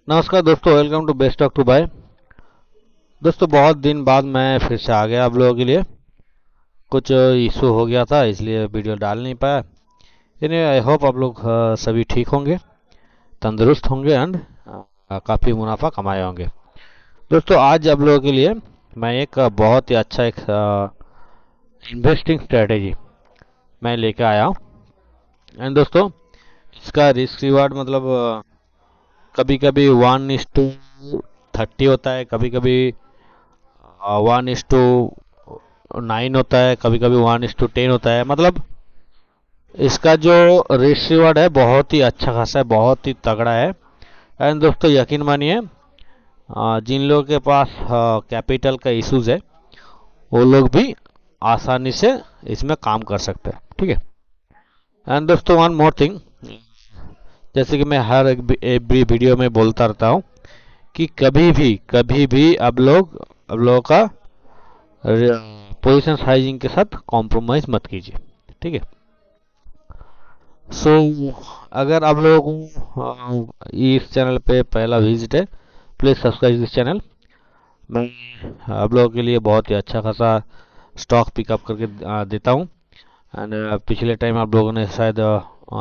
नमस्कार दोस्तों, welcome to best talk to buy. दोस्तों, बहुत दिन बाद मैं फिर से आ गया आप लोगों के लिए। कुछ इशू हो गया था, इसलिए वीडियो डाल नहीं पाया। एनीवे, आई होप आप लोग सभी ठीक होंगे, तंदुरुस्त होंगे एंड काफ़ी मुनाफा कमाए होंगे। दोस्तों, आज आप लोगों के लिए मैं एक बहुत ही अच्छा एक इन्वेस्टिंग स्ट्रेटेजी मैं लेकर आया हूँ। एंड दोस्तों, इसका रिस्क रिवार्ड मतलब कभी कभी 1:30 होता है, कभी कभी 1:9 होता है, कभी कभी 1:10 होता है। मतलब इसका जो रिस्क रिवार्ड है बहुत ही अच्छा खासा है, बहुत ही तगड़ा है। एंड दोस्तों, यकीन मानिए, जिन लोगों के पास कैपिटल का इश्यूज है वो लोग भी आसानी से इसमें काम कर सकते हैं। ठीक है। एंड दोस्तों, वन मोर थिंग, जैसे कि मैं हर एक वीडियो में बोलता रहता हूँ कि कभी भी आप लोगों का पोजीशन साइजिंग के साथ कॉम्प्रोमाइज मत कीजिए। ठीक है। सो अगर आप लोगों को इस चैनल पे पहला विजिट है, प्लीज़ सब्सक्राइब दिस चैनल। मैं आप लोगों के लिए बहुत ही अच्छा खासा स्टॉक पिकअप करके देता हूँ। एंड पिछले टाइम आप लोगों ने शायद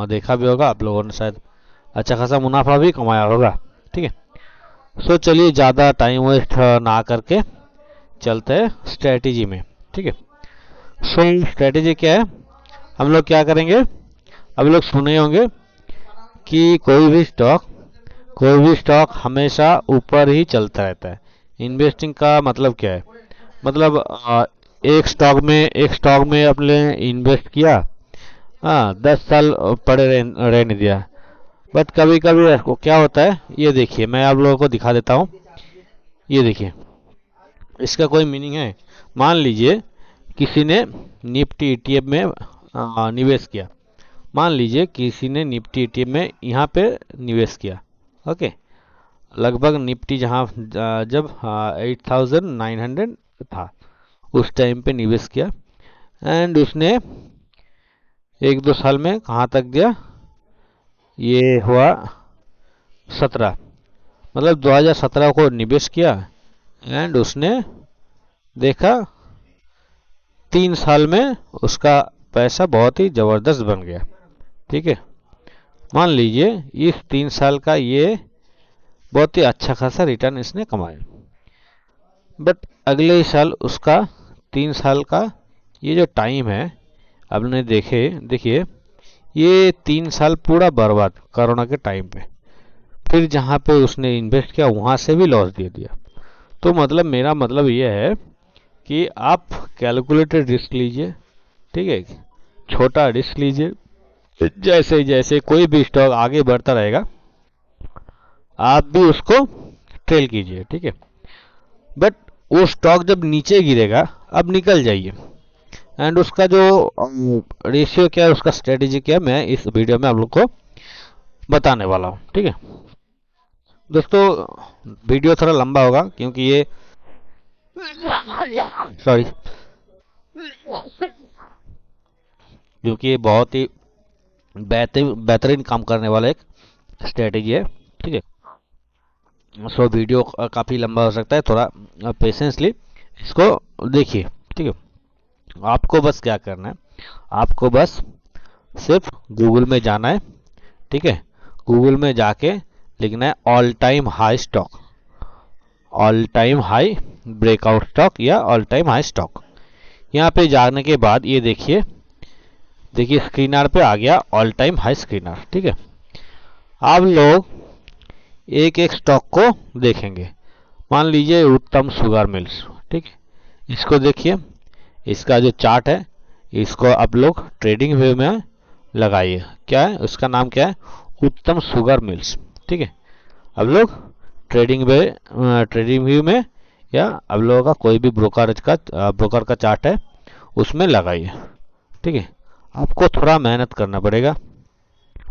देखा भी होगा, आप लोगों ने शायद अच्छा खासा मुनाफा भी कमाया होगा। ठीक है। सो चलिए, ज़्यादा टाइम वेस्ट ना करके चलते हैं स्ट्रेटेजी में। ठीक है। सो स्ट्रेटेजी क्या है, हम लोग क्या करेंगे, आप लोग सुने होंगे कि कोई भी स्टॉक हमेशा ऊपर ही चलता रहता है। इन्वेस्टिंग का मतलब क्या है, मतलब एक स्टॉक में आपने इन्वेस्ट किया, हाँ, 10 साल पड़े रहने दिया। बट कभी कभी क्या होता है, ये देखिए, मैं आप लोगों को दिखा देता हूँ। ये देखिए, इसका कोई मीनिंग है। मान लीजिए किसी ने निफ्टी ईटीएफ में निवेश किया। मान लीजिए किसी ने निफ्टी ईटीएफ में यहाँ पे निवेश किया। ओके। लगभग निफ्टी जहाँ जब 8,900 था उस टाइम पे निवेश किया। एंड उसने 1-2 साल में कहाँ तक गया, ये हुआ 17, मतलब 2017 को निवेश किया। एंड उसने देखा 3 साल में उसका पैसा बहुत ही ज़बरदस्त बन गया। ठीक है। मान लीजिए इस 3 साल का ये बहुत ही अच्छा खासा रिटर्न इसने कमाया। बट अगले ही साल उसका 3 साल का ये जो टाइम है, आपने देखिए, ये 3 साल पूरा बर्बाद कोरोना के टाइम पे। फिर जहाँ पे उसने इन्वेस्ट किया वहाँ से भी लॉस दे दिया। तो मतलब मेरा मतलब ये है कि आप कैलकुलेटेड रिस्क लीजिए। ठीक है। छोटा रिस्क लीजिए। जैसे जैसे कोई भी स्टॉक आगे बढ़ता रहेगा आप भी उसको ट्रेल कीजिए। ठीक है। बट वो स्टॉक जब नीचे गिरेगा अब निकल जाइए। एंड उसका जो रेशियो क्या है, उसका स्ट्रेटेजी क्या है, मैं इस वीडियो में आप लोग को बताने वाला हूँ। ठीक है। दोस्तों, वीडियो थोड़ा लंबा होगा क्योंकि ये सॉरी क्योंकि ये बहुत ही बेहतरीन काम करने वाला एक स्ट्रेटेजी है। ठीक है। सो वीडियो काफ़ी लंबा हो सकता है, थोड़ा पेशेंसली इसको देखिए। ठीक है। आपको बस क्या करना है, आपको बस सिर्फ गूगल में जाना है। ठीक है। गूगल में जाके लिखना है all time high stock, all time high breakout stock या ऑल टाइम हाई स्टॉक। यहाँ पे जाने के बाद ये देखिए स्क्रीनर पे आ गया ऑल टाइम हाई स्क्रीनर। ठीक है। आप लोग एक एक स्टॉक को देखेंगे। मान लीजिए उत्तम शुगर मिल्स। ठीक है। इसको देखिए, इसका जो चार्ट है इसको आप लोग ट्रेडिंग व्यू में लगाइए। क्या है उसका नाम, क्या है, उत्तम शुगर मिल्स। ठीक है। अब लोग ट्रेडिंग व्यू में या अब लोगों का कोई भी ब्रोकर का चार्ट है उसमें लगाइए। ठीक है। आपको थोड़ा मेहनत करना पड़ेगा।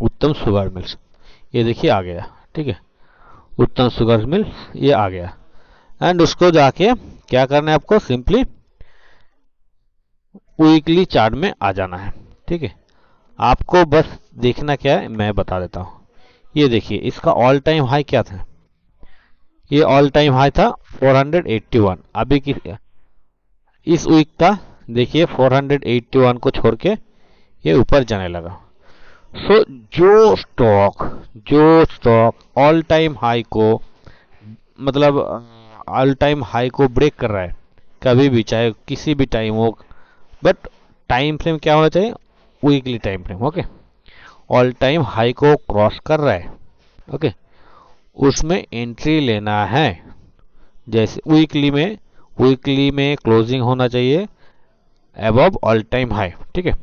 उत्तम शुगर मिल्स, ये देखिए आ गया। ठीक है। उत्तम शुगर मिल्स ये आ गया। एंड उसको जाके क्या करना है, आपको सिंपली वीकली चार्ट में आ जाना है। ठीक है। आपको बस देखना क्या है मैं बता देता हूँ। ये देखिए इसका ऑल टाइम हाई क्या था, ये ऑल टाइम हाई था 481। अभी की इस वीक का देखिए 481 को छोड़ के ये ऊपर जाने लगा। सो जो स्टॉक ऑल टाइम हाई को मतलब ऑल टाइम हाई को ब्रेक कर रहा है कभी भी, चाहे किसी भी टाइम हो, बट टाइम फ्रेम क्या होना चाहिए, weekly time frame. Okay, all time high को क्रॉस कर रहा है, ओके, उसमें एंट्री लेना है। जैसे वीकली में क्लोजिंग होना चाहिए अबव ऑल टाइम हाई, ठीक है।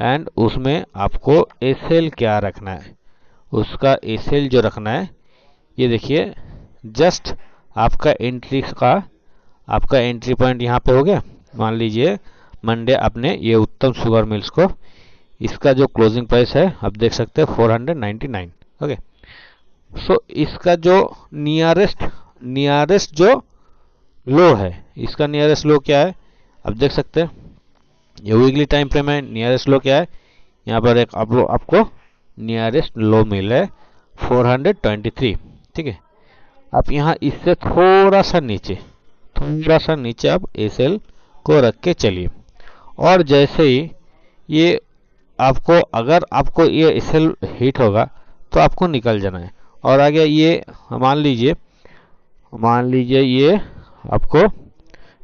एंड उसमें आपको एसएल क्या रखना है, उसका एसएल जो रखना है, ये देखिए जस्ट आपका एंट्री पॉइंट यहाँ पे हो गया। मान लीजिए मंडे आपने ये उत्तम शुगर मिल्स को, इसका जो क्लोजिंग प्राइस है आप देख सकते हैं 499। ओके, सो इसका जो नियरेस्ट जो लो है, इसका नियरेस्ट लो क्या है आप देख सकते हैं। ये वीकली टाइम फ्रेम है, नियरेस्ट लो क्या है, यहाँ पर एक आपको नियरेस्ट लो मिल है 423, ठीक है। आप यहाँ इससे थोड़ा सा नीचे आप एसएल को रख के चलिए, और जैसे ही ये अगर आपको ये एसएल हिट होगा तो आपको निकल जाना है। और आगे ये मान लीजिए ये आपको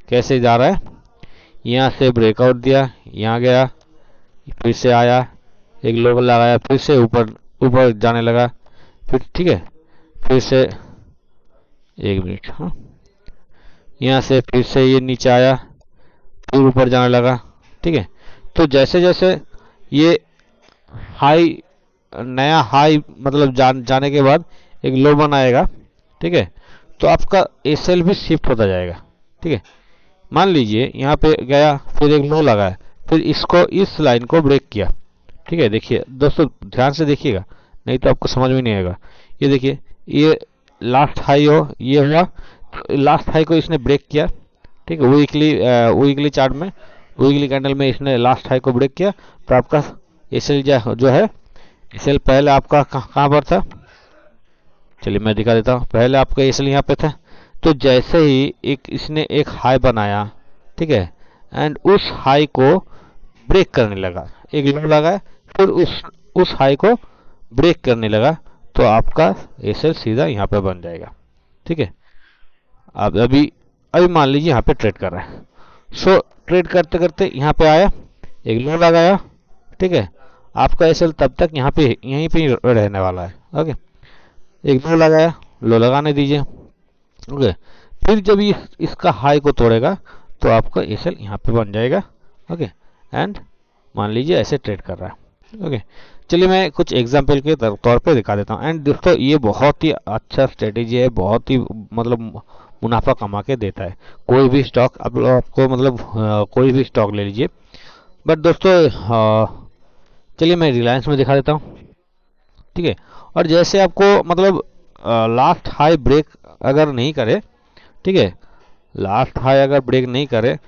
कैसे जा रहा है, यहाँ से ब्रेकआउट दिया, यहाँ गया, फिर से आया, एक लो लगाया, फिर से ऊपर जाने लगा, फिर ठीक है, फिर से एक मिनट, हाँ, यहाँ से फिर से ये नीचे आया, फिर ऊपर जाने लगा, ठीक है। तो जैसे जैसे ये नया हाई मतलब जाने के बाद एक लो बनाएगा, ठीक है, तो आपका एसएल भी शिफ्ट होता जाएगा, ठीक है। मान लीजिए यहाँ पे गया, फिर एक लो लगाया, फिर इस लाइन को ब्रेक किया, ठीक है। देखिए दोस्तों ध्यान से देखिएगा, नहीं तो आपको समझ में नहीं आएगा। ये देखिए, ये लास्ट हाई ये हुआ, लास्ट हाई को इसने ब्रेक किया, ठीक है। वीकली चार्ट में, वीकली कैंडल में इसने लास्ट हाई को ब्रेक किया, तो आपका एसएल जो है, एसएल पहले आपका कहाँ पर था, चलिए मैं दिखा देता हूँ। पहले आपका एसएल यहाँ पे था, तो जैसे ही इसने एक हाई बनाया, ठीक है, एंड उस हाई को ब्रेक करने लगा, एक लो लगाया, फिर उस हाई को ब्रेक करने लगा, तो आपका एसएल सीधा यहाँ पे बन जाएगा, ठीक है। अब अभी मान लीजिए यहाँ पे ट्रेड कर रहा है, सो ट्रेड करते करते यहाँ पे आया, एक लो लगाया, ठीक है, आपका एसएल तब तक यहीं पे रहने वाला है, ओके। एक लो लगाया, लो लगाने दीजिए, ओके। फिर जब इसका हाई को तोड़ेगा तो आपका एसएल यहाँ पे बन जाएगा, ओके। एंड मान लीजिए ऐसे ट्रेड कर रहा है, ओके। चलिए मैं कुछ एग्जांपल के तौर पे दिखा देता हूँ। एंड दोस्तों ये बहुत ही अच्छा स्ट्रेटेजी है, बहुत ही मतलब मुनाफा कमा के देता है। कोई भी स्टॉक आपको मतलब कोई भी स्टॉक ले लीजिए। बट दोस्तों चलिए मैं रिलायंस में दिखा देता हूँ, ठीक है। और जैसे आपको मतलब लास्ट हाई ब्रेक अगर नहीं करे, ठीक है, लास्ट हाई अगर ब्रेक नहीं करे,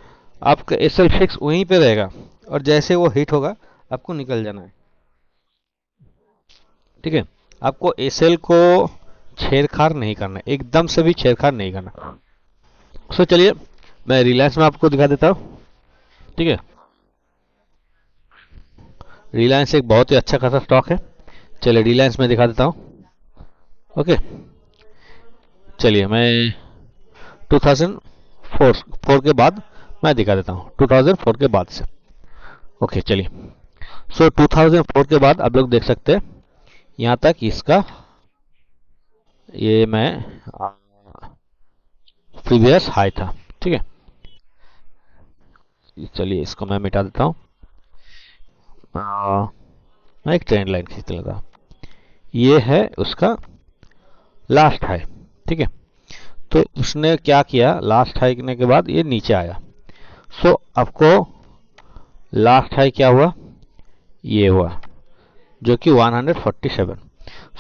आपका एसएल फिक्स वहीं पे रहेगा, और जैसे वो हिट होगा आपको निकल जाना है, ठीक है। आपको एसएल को छेड़छाड़ नहीं करना, एकदम से भी छेड़छाड़ नहीं करना। सो चलिए मैं रिलायंस में आपको दिखा देता हूँ, ठीक है। रिलायंस एक बहुत ही अच्छा खासा स्टॉक है, चलिए रिलायंस में दिखा देता हूँ, ओके। चलिए मैं 2004 के बाद मैं दिखा देता हूँ, 2004 के बाद से, ओके। चलिए सो 2004 के बाद आप लोग देख सकते हैं यहाँ तक इसका ये मैं प्रीवियस हाई था, ठीक है। चलिए इसको मैं मिटा देता हूँ, मैं एक ट्रेंड लाइन खींच लेता हूँ। ये है उसका लास्ट हाई, ठीक है। तो उसने क्या किया, लास्ट हाई करने के बाद ये नीचे आया, सो आपको लास्ट हाई क्या हुआ, ये हुआ जो कि 147।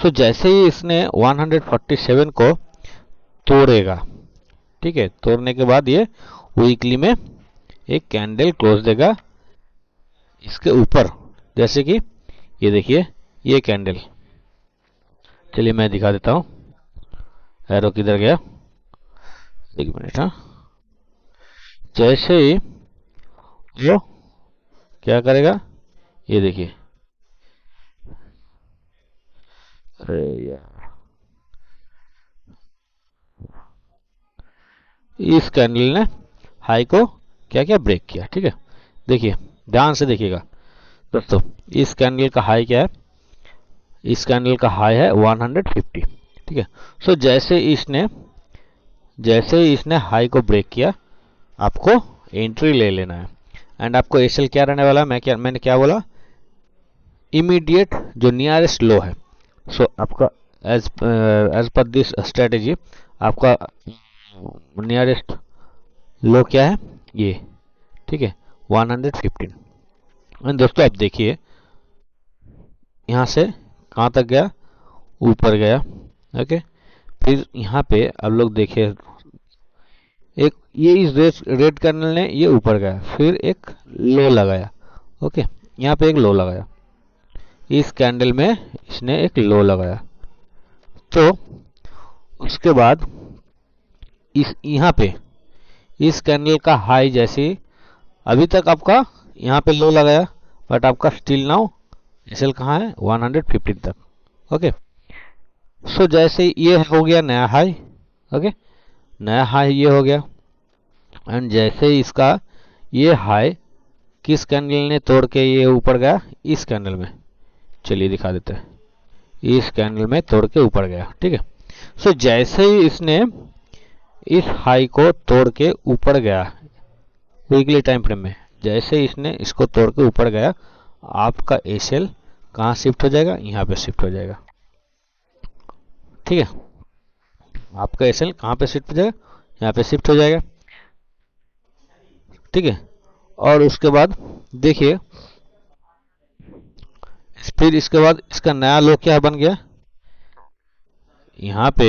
सो जैसे ही इसने 147 को तोड़ेगा, ठीक है, तोड़ने के बाद ये वीकली में एक कैंडल क्लोज देगा इसके ऊपर, जैसे कि ये देखिए ये कैंडल, चलिए मैं दिखा देता हूँ, एरो किधर गया, एक मिनट, हाँ। जैसे ही वो क्या करेगा, ये देखिए, अरे यार, इस कैंडल ने हाई को क्या किया, ब्रेक किया। ठीक है, देखिए, ध्यान से देखिएगा दोस्तों, इस कैंडल का हाई क्या है, इस कैंडल का हाई है 150। ठीक है, सो जैसे ही इसने हाई को ब्रेक किया, आपको एंट्री ले लेना है। एंड आपको एसएल क्या रहने वाला है, मैंने क्या बोला, इमीडिएट जो नियरेस्ट लो है। सो आपका एज पर दिस स्ट्रेटेजी, आपका नियरेस्ट लो क्या है, ये। ठीक है, 115। एंड दोस्तों आप देखिए, यहाँ से कहाँ तक गया, ऊपर गया। ओके, फिर यहाँ पे अब लोग देखिए, एक ये इस रेड कैंडल ने ये ऊपर गया, फिर एक लो लगाया। ओके, यहाँ पे एक लो लगाया, इस कैंडल में इसने एक लो लगाया। तो उसके बाद इस यहाँ पे इस कैंडल का हाई जैसे, अभी तक आपका यहाँ पे लो लगाया, बट आपका स्टिल नाउ एसएल कहाँ है, 115 तक। ओके, सो जैसे ये हो गया नया हाई। ओके, नया हाई ये हो गया। एंड जैसे ही इसका ये हाई किस कैंडल ने तोड़ के ये ऊपर गया, इस कैंडल में, चलिए दिखा देते हैं, इस कैंडल में तोड़ के ऊपर गया। ठीक है, सो जैसे ही इसने इस हाई को तोड़ के ऊपर गया वीकली टाइम फ्रेम में, जैसे ही इसने इसको तोड़ के ऊपर गया, आपका एसएल कहाँ शिफ्ट हो जाएगा, यहाँ पे शिफ्ट हो जाएगा। ठीक है, आपका एसएल कहाँ पे शिफ्ट हो जाएगा, यहाँ पे शिफ्ट हो जाएगा। ठीक है, और उसके बाद देखिए, फिर इसके बाद इसका नया लो क्या बन गया, यहाँ पे,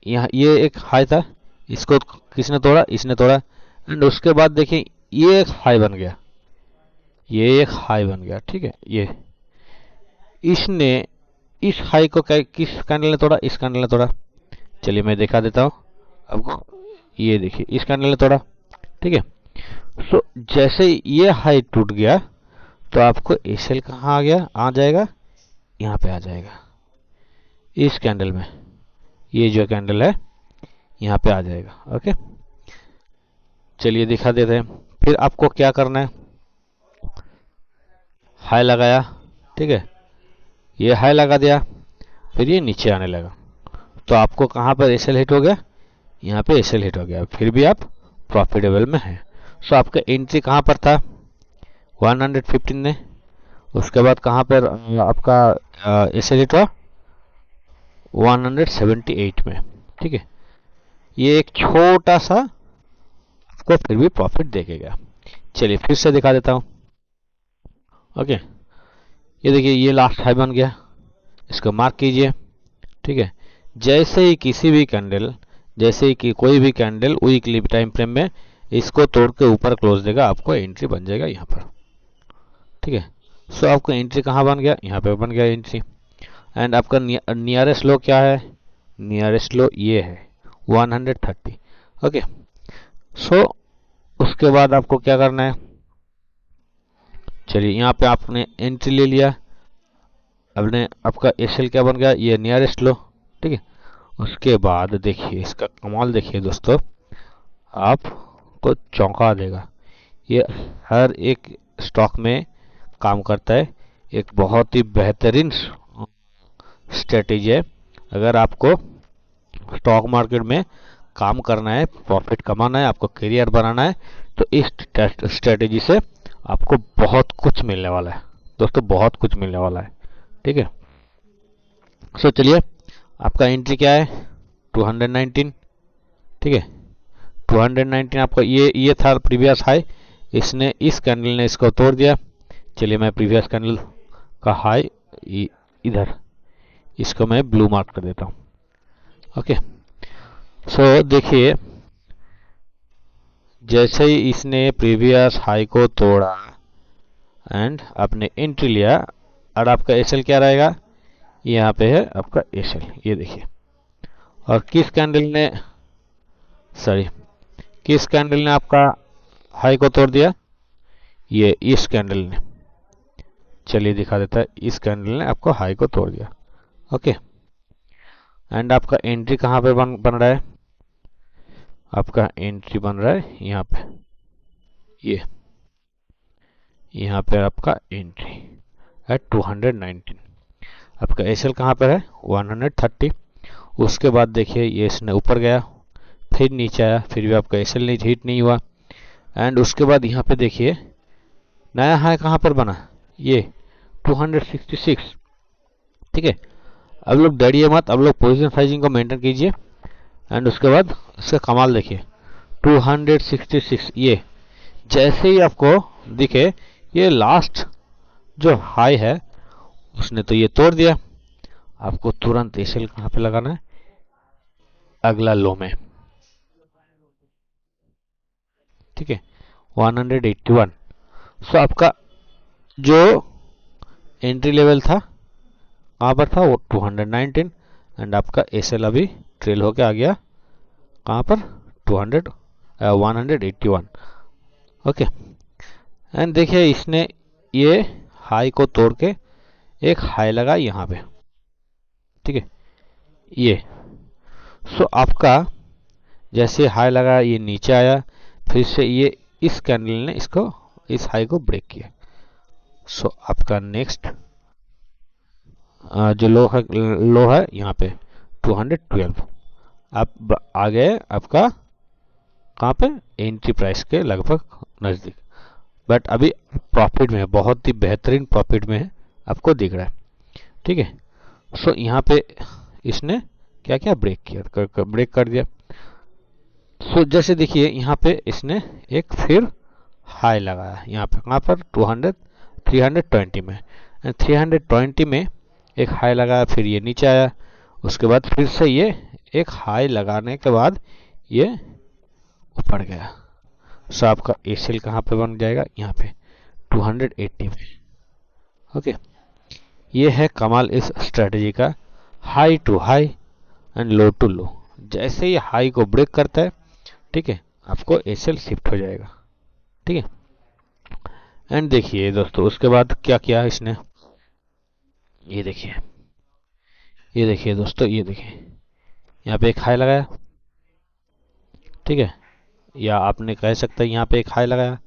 यहाँ ये एक हाई था, इसको किसने तोड़ा, इसने तोड़ा। एंड उसके बाद देखिए, ये एक हाई बन गया, ये एक हाई बन गया। ठीक है, ये इसने इस हाई को किस कैंडल ने तोड़ा, इस कैंडल ने तोड़ा। चलिए मैं दिखा देता हूँ आपको, ये देखिए, इस कैंडल ने तोड़ा। ठीक है, सो जैसे ये हाई टूट गया, तो आपको एसएल कहाँ आ गया, आ जाएगा, यहाँ पे आ जाएगा, इस कैंडल में, ये जो कैंडल है यहाँ पे आ जाएगा। ओके, चलिए दिखा देते हैं। फिर आपको क्या करना है, हाई लगाया। ठीक है, ये हाई लगा दिया, फिर ये नीचे आने लगा, तो आपको कहाँ पर एसएल हिट हो गया, यहाँ पे एसएल हिट हो गया, फिर भी आप प्रॉफिटेबल में हैं। सो आपका एंट्री कहाँ पर था, 115 ने। उसके बाद कहाँ पर आपका एसएल हिट हुआ, 178 में। ठीक है, ये एक छोटा सा आपको फिर भी प्रॉफिट देगा। चलिए फिर से दिखा देता हूँ। ओके, ये देखिए, ये लास्ट हाई बन गया, इसको मार्क कीजिए। ठीक है, जैसे ही किसी भी कैंडल, जैसे ही कि कोई भी कैंडल वीकली टाइम फ्रेम में इसको तोड़ के ऊपर क्लोज देगा, आपको एंट्री बन जाएगा यहाँ पर। ठीक है, सो आपको एंट्री कहाँ बन गया, यहाँ पे बन गया एंट्री। एंड आपका नियरेस्ट लो क्या है, नियरेस्ट लो ये है 130। ओके, सो उसके बाद आपको क्या करना है, चलिए यहाँ पे आपने एंट्री ले लिया, अपने आपका एसएल क्या बन गया, ये नियरेस्ट लो। ठीक है, उसके बाद देखिए इसका कमाल, देखिए दोस्तों, आपको चौंका देगा, ये हर एक स्टॉक में काम करता है, एक बहुत ही बेहतरीन स्ट्रेटेजी है। अगर आपको स्टॉक मार्केट में काम करना है, प्रॉफिट कमाना है, आपको करियर बनाना है, तो इस स्ट्रेटेजी से आपको बहुत कुछ मिलने वाला है दोस्तों, बहुत कुछ मिलने वाला है। ठीक है, सो चलिए, आपका एंट्री क्या है, 219। ठीक है, 219 आपका ये था प्रीवियस हाई, इसने इस कैंडल ने इसको तोड़ दिया। चलिए मैं प्रीवियस कैंडल का हाई इधर, इसको मैं ब्लू मार्क कर देता हूँ। ओके, सो देखिए, जैसे ही इसने प्रीवियस हाई को तोड़ा एंड आपने एंट्री लिया, और आपका एसएल क्या रहेगा, यहाँ पे है आपका एसएल, ये देखिए। और किस कैंडल ने सॉरी, किस कैंडल ने आपका हाई को तोड़ दिया? ये इस कैंडल ने, चलिए दिखा देता है, इस कैंडल ने आपको हाई को तोड़ दिया। ओके, एंड आपका एंट्री कहाँ पे बन रहा है? आपका एंट्री बन रहा है यहाँ पे, ये यहाँ पे आपका एंट्री एट 219। आपका एसएल कहाँ पर है? 130। उसके बाद देखिए ये इसने ऊपर गया, फिर नीचे आया, फिर भी आपका एसएल नहीं हिट नहीं हुआ। एंड उसके बाद यहाँ पे देखिए नया हाई कहाँ पर बना? ये 266। ठीक है, अब लोग डरिए मत, अब लोग पोजीशन साइजिंग को मेंटेन कीजिए। एंड उसके बाद इसका कमाल देखिए 266, ये जैसे ही आपको दिखे ये लास्ट जो हाई है उसने तो ये तोड़ दिया। आपको तुरंत एसएल कहाँ पे लगाना है? अगला लो में, ठीक है, 181। सो आपका जो एंट्री लेवल था कहाँ पर था? वो 219। एंड आपका एसएल अभी ट्रेल होके आ गया कहाँ पर? 181। ओके, एंड देखिए इसने ये हाई को तोड़ के एक हाई लगा यहाँ पे, ठीक है, ये। सो आपका जैसे हाई लगा ये नीचे आया, फिर से ये इस कैंडल ने इसको, इस हाई को ब्रेक किया। सो आपका नेक्स्ट जो लो है यहाँ पे 212। आप आ गए आपका कहाँ पे? एंट्री प्राइस के लगभग नज़दीक, बट अभी प्रॉफिट में है, बहुत ही बेहतरीन प्रॉफिट में है, आपको दिख रहा है। ठीक है, सो यहाँ पे इसने क्या क्या ब्रेक किया, ब्रेक कर दिया। सो जैसे देखिए यहाँ पे इसने एक फिर हाई लगाया यहाँ पे कहाँ पर? 320 में। 320 में एक हाई लगाया, फिर ये नीचे आया, उसके बाद फिर से ये एक हाई लगाने के बाद ये ऊपर गया। सो आपका एसएल कहाँ पे बन जाएगा? यहाँ पे 280 में। ओके, ये है कमाल इस स्ट्रेटजी का, high to high and low to low. जैसे ही हाई को ब्रेक करता है, ठीक है, आपको एसएल शिफ्ट हो जाएगा। ठीक है, एंड देखिए दोस्तों उसके बाद क्या किया इसने, ये देखिए, ये देखिए दोस्तों, ये देखिए यहाँ पे एक हाई लगाया, ठीक है, या आपने कह सकते हैं यहाँ पे एक हाई लगाया,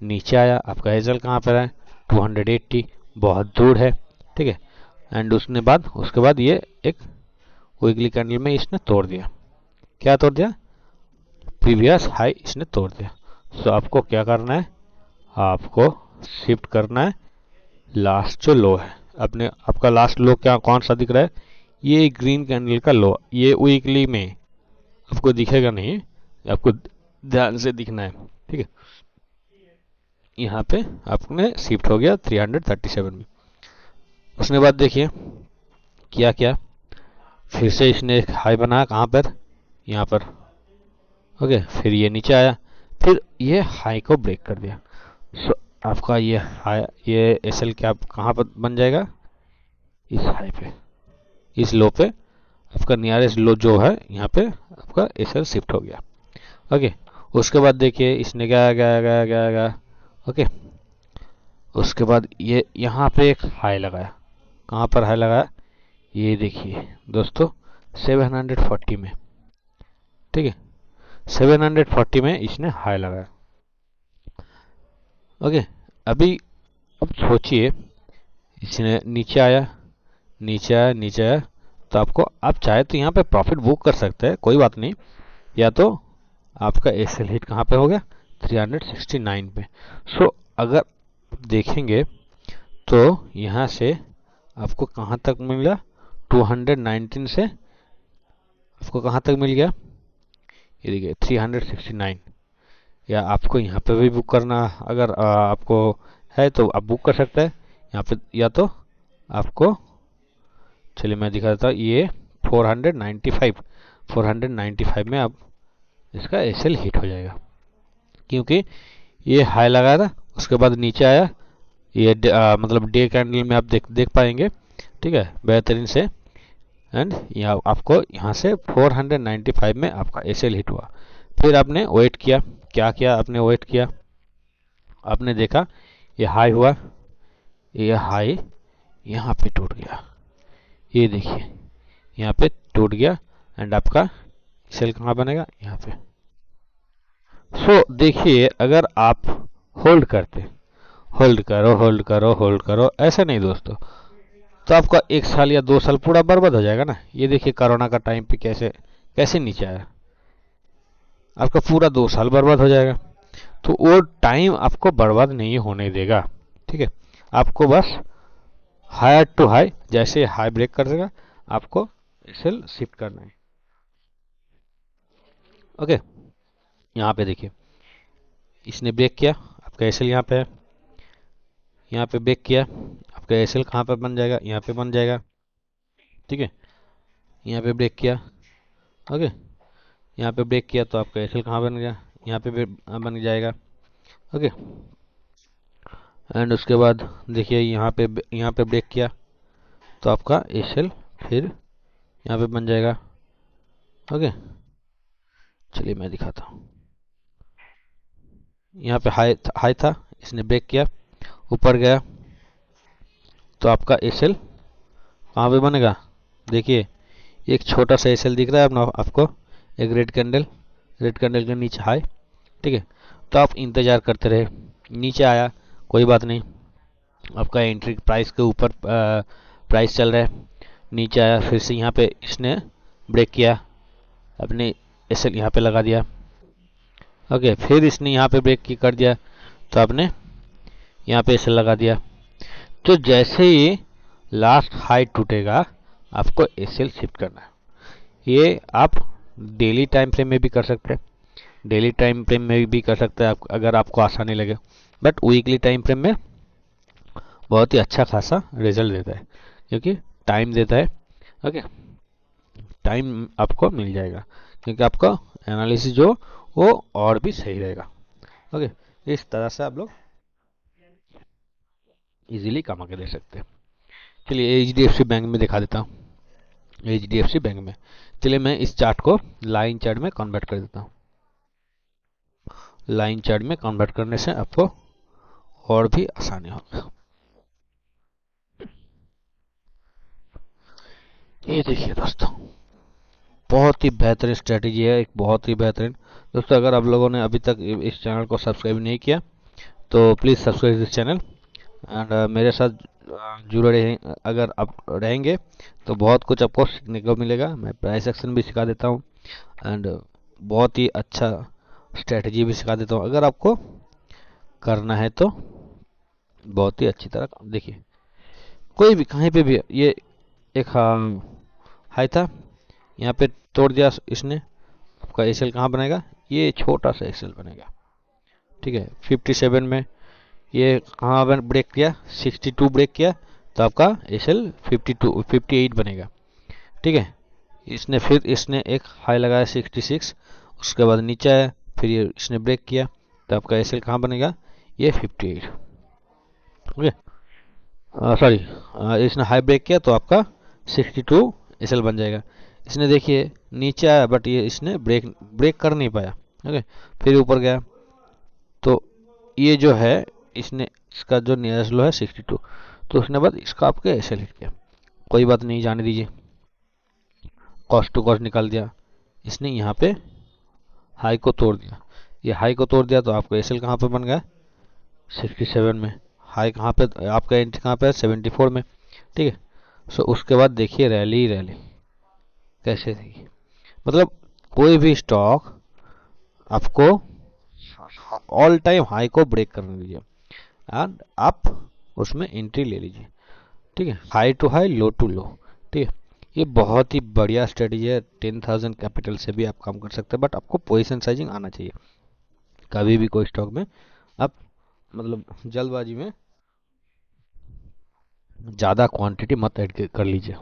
नीचे आया, आपका एसएल कहाँ पर है? 280, बहुत दूर है। ठीक है, एंड उसके बाद ये एक वीकली कैंडल में इसने तोड़ दिया। क्या तोड़ दिया? प्रीवियस हाई इसने तोड़ दिया। सो आपको क्या करना है? आपको शिफ्ट करना है लास्ट जो लो है। आपका लास्ट लो क्या कौन सा दिख रहा है? ये ग्रीन कैंडल का लो, ये वीकली में आपको दिखेगा नहीं, आपको ध्यान से दिखना है। ठीक है, यहाँ पे आपने शिफ्ट हो गया 337 में। उसके बाद देखिए क्या क्या, फिर से इसने एक हाई बनाया कहाँ पर? यहाँ पर। ओके, फिर ये नीचे आया, फिर ये हाई को ब्रेक कर दिया। सो आपका ये हाई, ये एसएल क्या कहाँ पर बन जाएगा? इस हाई पे, इस लो पे आपका नियरेस्ट लो जो है यहाँ पे आपका एसएल शिफ्ट हो गया। ओके, उसके बाद देखिए इसने क्या गया। ओके, उसके बाद ये यहाँ पे एक हाई लगाया, कहाँ पर हाई लगाया? ये देखिए दोस्तों 740 में। ठीक है, 740 में इसने हाई लगाया। ओके, अब सोचिए इसने नीचे आया, तो आपको आप चाहे तो यहाँ पे प्रॉफिट बुक कर सकते हैं, कोई बात नहीं। या तो आपका एसएल हिट कहाँ पे हो गया? 369 पे। सो अगर देखेंगे तो यहाँ से आपको कहाँ तक मिल गया? 219 से आपको कहाँ तक मिल गया? ये देखिए 369। या आपको यहाँ पे भी बुक करना, अगर आपको है तो आप बुक कर सकते हैं यहाँ पे, या तो आपको, चलिए मैं दिखा देता हूँ, ये 495 में आप इसका एसएल हिट हो जाएगा, क्योंकि ये हाई लगाया था, उसके बाद नीचे आया, ये मतलब डे कैंडल में आप देख पाएंगे। ठीक है, बेहतरीन से। एंड यहाँ आपको यहाँ से 495 में आपका एसएल हिट हुआ, फिर आपने वेट किया, क्या किया आपने, वेट किया, आपने देखा ये हाई हुआ, ये हाई यहाँ पे टूट गया, ये देखिए यहाँ पे टूट गया, एंड आपका सेल कहाँ बनेगा, यहाँ पे। सो देखिए, अगर आप होल्ड करते, होल्ड करो होल्ड करो होल्ड करो, ऐसा नहीं दोस्तों, तो आपका 1 साल या 2 साल पूरा बर्बाद हो जाएगा ना। ये देखिए कोरोना का टाइम पे कैसे कैसे नीचे आया, आपका पूरा 2 साल बर्बाद हो जाएगा। तो वो टाइम आपको बर्बाद नहीं होने देगा, ठीक है। आपको बस हायर टू हाई, जैसे हाई ब्रेक कर देगा आपको एसएल शिफ्ट करना है। ओके, यहाँ पे देखिए इसने ब्रेक किया, आपका एसएल यहाँ पे है, यहाँ पे ब्रेक किया, आपका एसएल कहाँ पे बन जाएगा, यहाँ पे बन जाएगा, ठीक है। यहाँ पे ब्रेक किया, ओके, यहाँ पे ब्रेक किया तो आपका एसएल कहाँ बन गया, यहाँ पे बन जाएगा, ओके। एंड उसके बाद देखिए यहाँ पे ब्रेक किया तो आपका एसएल फिर यहाँ पे बन जाएगा, ओके। चलिए मैं दिखाता हूँ, यहाँ पे हाई था, इसने ब्रेक किया, ऊपर गया तो आपका एसएल कहाँ पे बनेगा, देखिए एक छोटा सा एसएल दिख रहा है अपना आपको, एक रेड कैंडल के नीचे हाई, ठीक है। तो आप इंतजार करते रहे, नीचे आया कोई बात नहीं, आपका एंट्री प्राइस के ऊपर प्राइस चल रहा है, नीचे आया, फिर से यहाँ पे इसने ब्रेक किया, अपने एसएल यहाँ पे लगा दिया, ओके। फिर इसने यहाँ पे ब्रेक कर दिया तो आपने यहाँ पे एसएल लगा दिया। तो जैसे ही लास्ट हाई टूटेगा आपको एसएल शिफ्ट करना है। ये आप डेली टाइम फ्रेम में भी कर सकते हैं, डेली टाइम फ्रेम में भी कर सकते हैं आप, अगर आपको आसानी लगे, बट वीकली टाइम फ्रेम में बहुत ही अच्छा खासा रिजल्ट देता है, क्योंकि टाइम देता है, ओके। टाइम आपको मिल जाएगा, क्योंकि आपका एनालिसिस जो वो और भी सही रहेगा, ओके। इस तरह से आप लोग इजीली कमा के दे सकते हैं। चलिए एचडीएफसी बैंक में दिखा देता हूँ, एचडीएफसी बैंक में चलिए मैं इस चार्ट को लाइन चार्ट में कन्वर्ट कर देता हूँ। लाइन चार्ट में कन्वर्ट करने से आपको और भी आसानी होगा। ये देखिए दोस्तों, बहुत ही बेहतरीन स्ट्रेटेजी है, एक बहुत ही बेहतरीन। दोस्तों अगर आप लोगों ने अभी तक इस चैनल को सब्सक्राइब नहीं किया तो please subscribe this channel, and मेरे साथ जुड़े रहे, अगर आप रहेंगे तो बहुत कुछ आपको सीखने को मिलेगा। मैं प्राइस एक्शन भी सिखा देता हूँ, एंड बहुत ही अच्छा स्ट्रेटजी भी सिखा देता हूँ, अगर आपको करना है तो बहुत ही अच्छी तरह। देखिए कोई भी कहीं पे भी, ये एक हाई था, यहाँ पे तोड़ दिया इसने, आपका एसएल कहाँ बनेगा, ये छोटा सा एसएल बनेगा, ठीक है। 57 में ये कहाँ ब्रेक किया, 62 ब्रेक किया तो आपका एसएल 58 बनेगा, ठीक है। इसने एक हाई लगाया 66, उसके बाद नीचे आया, फिर ये इसने ब्रेक किया तो आपका एसएल कहाँ बनेगा, ये 58, ओके। सॉरी, इसने हाई ब्रेक किया तो आपका 62 एसएल बन जाएगा। इसने देखिए नीचे आया, बट ये इसने ब्रेक कर नहीं पाया, ओके। फिर ऊपर गया तो ये जो है इसने, इसका जो नियरेस्ट लो है 62, तो उसने बाद इसका आपके एसएल हिट किया, कोई बात नहीं, जाने दीजिए, कॉस्ट टू कॉस्ट निकाल दिया इसने, यहाँ पे हाई को तोड़ दिया, ये हाई को तोड़ दिया तो आपको एसएल कहाँ पे बन गया, 67 में। हाई कहाँ पे, आपका एंट्री कहाँ पे है, 74 में, ठीक है। सो उसके बाद देखिए रैली कैसे थी, मतलब कोई भी स्टॉक आपको ऑल टाइम हाई को ब्रेक करने दीजिए एंड आप उसमें एंट्री ले लीजिए, ठीक है। High to high, low to low, ठीक है। ये बहुत ही बढ़िया स्ट्रेटेजी है, 10,000 कैपिटल से भी आप काम कर सकते हैं, बट आपको पोजीशन साइजिंग आना चाहिए। कभी भी कोई स्टॉक में आप मतलब जल्दबाजी में ज़्यादा क्वांटिटी मत ऐड कर लीजिए,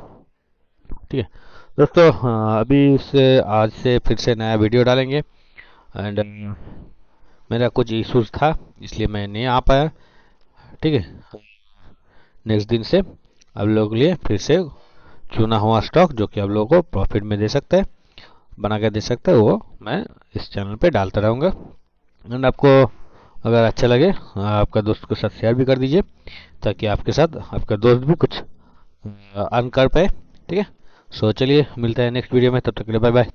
ठीक है दोस्तों। अभी से आज से फिर से नया वीडियो डालेंगे, एंड मेरा कुछ इश्यूज था इसलिए मैं नहीं आ पाया, ठीक है। नेक्स्ट दिन से आप लोगों के लिए फिर से चुना हुआ स्टॉक जो कि आप लोगों को प्रॉफिट में दे सकता है, बना के दे सकता है वो मैं इस चैनल पे डालता रहूँगा। एंड आपको अगर अच्छा लगे आपका दोस्त के साथ शेयर भी कर दीजिए, ताकि आपके साथ आपका दोस्त भी कुछ अर्न कर पाए। ठीक है, सो चलिए मिलते हैं नेक्स्ट वीडियो में, तब तक के लिए बाय बाय।